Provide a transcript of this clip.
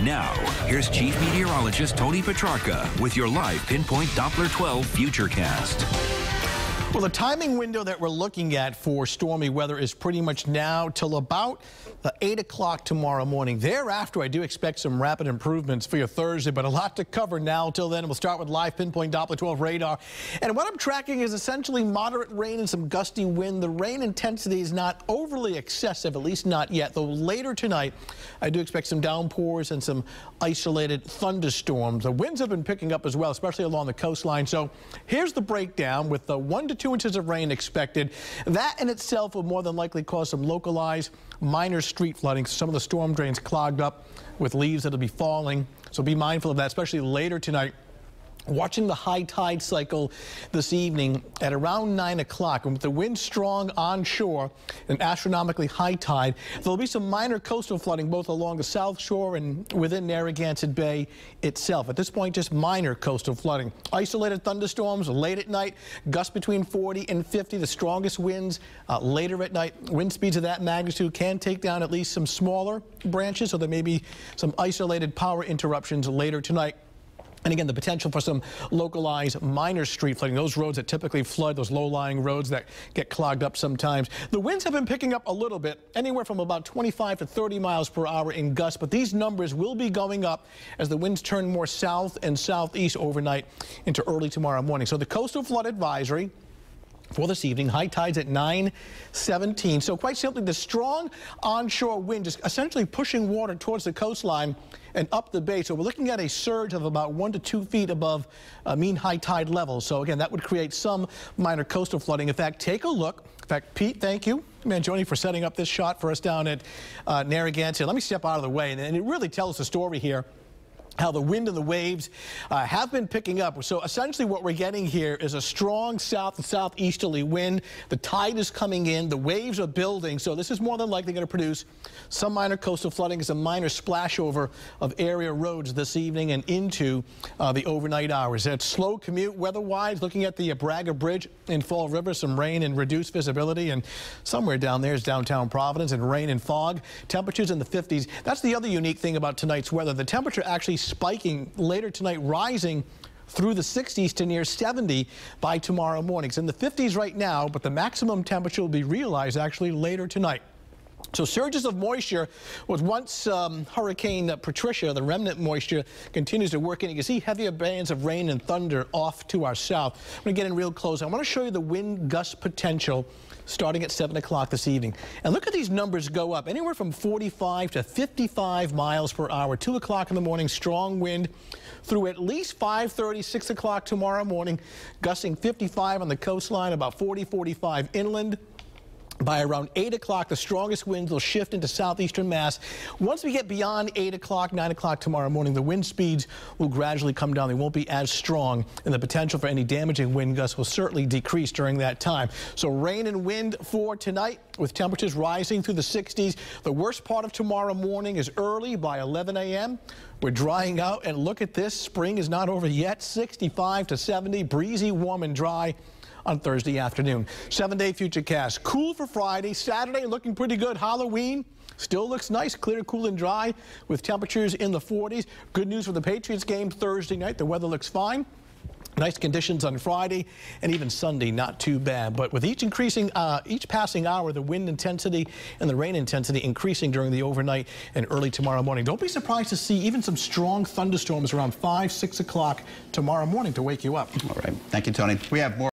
Now, here's Chief Meteorologist Tony Petrarca with your live Pinpoint Doppler 12 Futurecast. Well, the timing window that we're looking at for stormy weather is pretty much now till about 8 o'clock tomorrow morning. Thereafter, I do expect some rapid improvements for your Thursday, but a lot to cover now till then. We'll start with live Pinpoint Doppler 12 radar. And what I'm tracking is essentially moderate rain and some gusty wind. The rain intensity is not overly excessive, at least not yet, though later tonight, I do expect some downpours and some isolated thunderstorms. The winds have been picking up as well, especially along the coastline. So here's the breakdown with the 1 to 2 inches of rain expected. That in itself will more than likely cause some localized minor street flooding. Some of the storm drains clogged up with leaves that'll be falling. So be mindful of that, especially later tonight. Watching the high tide cycle this evening at around 9 o'clock. And with the wind strong onshore and astronomically high tide, there'll be some minor coastal flooding both along the south shore and within Narragansett Bay itself. At this point, just minor coastal flooding. Isolated thunderstorms late at night, gusts between 40 and 50. The strongest winds later at night. Wind speeds of that magnitude can take down at least some smaller branches, so there may be some isolated power interruptions later tonight. And again, the potential for some localized minor street flooding, those roads that typically flood, those low-lying roads that get clogged up sometimes. The winds have been picking up a little bit, anywhere from about 25 to 30 miles per hour in gusts, but these numbers will be going up as the winds turn more south and southeast overnight into early tomorrow morning. So the coastal flood advisory for this evening, high tides at 9:17. So quite simply, the strong onshore wind is essentially pushing water towards the coastline and up the bay. So we're looking at a surge of about 1 to 2 feet above mean high tide levels. So again, that would create some minor coastal flooding. In fact, take a look. In fact, Pete, thank you, Mangione, for setting up this shot for us down at Narragansett. Let me step out of the way, and it really tells the story here. How the wind and the waves have been picking up. So essentially what we're getting here is a strong south and southeasterly wind. The tide is coming in. The waves are building. So this is more than likely going to produce some minor coastal flooding, some minor splashover of area roads this evening and into the overnight hours. It's slow commute weather-wise. Looking at the Braga Bridge in Fall River, some rain and reduced visibility. And somewhere down there is downtown Providence, and rain and fog. Temperatures in the 50s. That's the other unique thing about tonight's weather. The temperature actually spiking later tonight, rising through the 60s to near 70 by tomorrow morning. It's in the 50s right now, but the maximum temperature will be realized actually later tonight. So surges of moisture was once Hurricane Patricia. The remnant moisture continues to work in. You can see heavier bands of rain and thunder off to our south. I'm going to get in real close. I want to show you the wind gust potential starting at 7 o'clock this evening. And look at these numbers go up, anywhere from 45 to 55 miles per hour. 2 o'clock in the morning, strong wind through at least 5:30, 6 o'clock tomorrow morning, gusting 55 on the coastline, about 40, 45 inland. By around 8 o'clock, the strongest winds will shift into southeastern Mass. Once we get beyond 8 o'clock, 9 o'clock tomorrow morning, the wind speeds will gradually come down. They won't be as strong, and the potential for any damaging wind gusts will certainly decrease during that time. So rain and wind for tonight, with temperatures rising through the 60s. The worst part of tomorrow morning is early by 11 a.m. We're drying out, and look at this. Spring is not over yet. 65 to 70, breezy, warm, and dry on Thursday afternoon. 7-day Futurecast. Cool for Friday. Saturday looking pretty good. Halloween still looks nice, clear, cool, and dry with temperatures in the 40s. Good news for the Patriots game Thursday night. The weather looks fine. Nice conditions on Friday, and even Sunday, not too bad. But with each passing hour, the wind intensity and the rain intensity increasing during the overnight and early tomorrow morning. Don't be surprised to see even some strong thunderstorms around 5, 6 o'clock tomorrow morning to wake you up. All right. Thank you, Tony. We have more.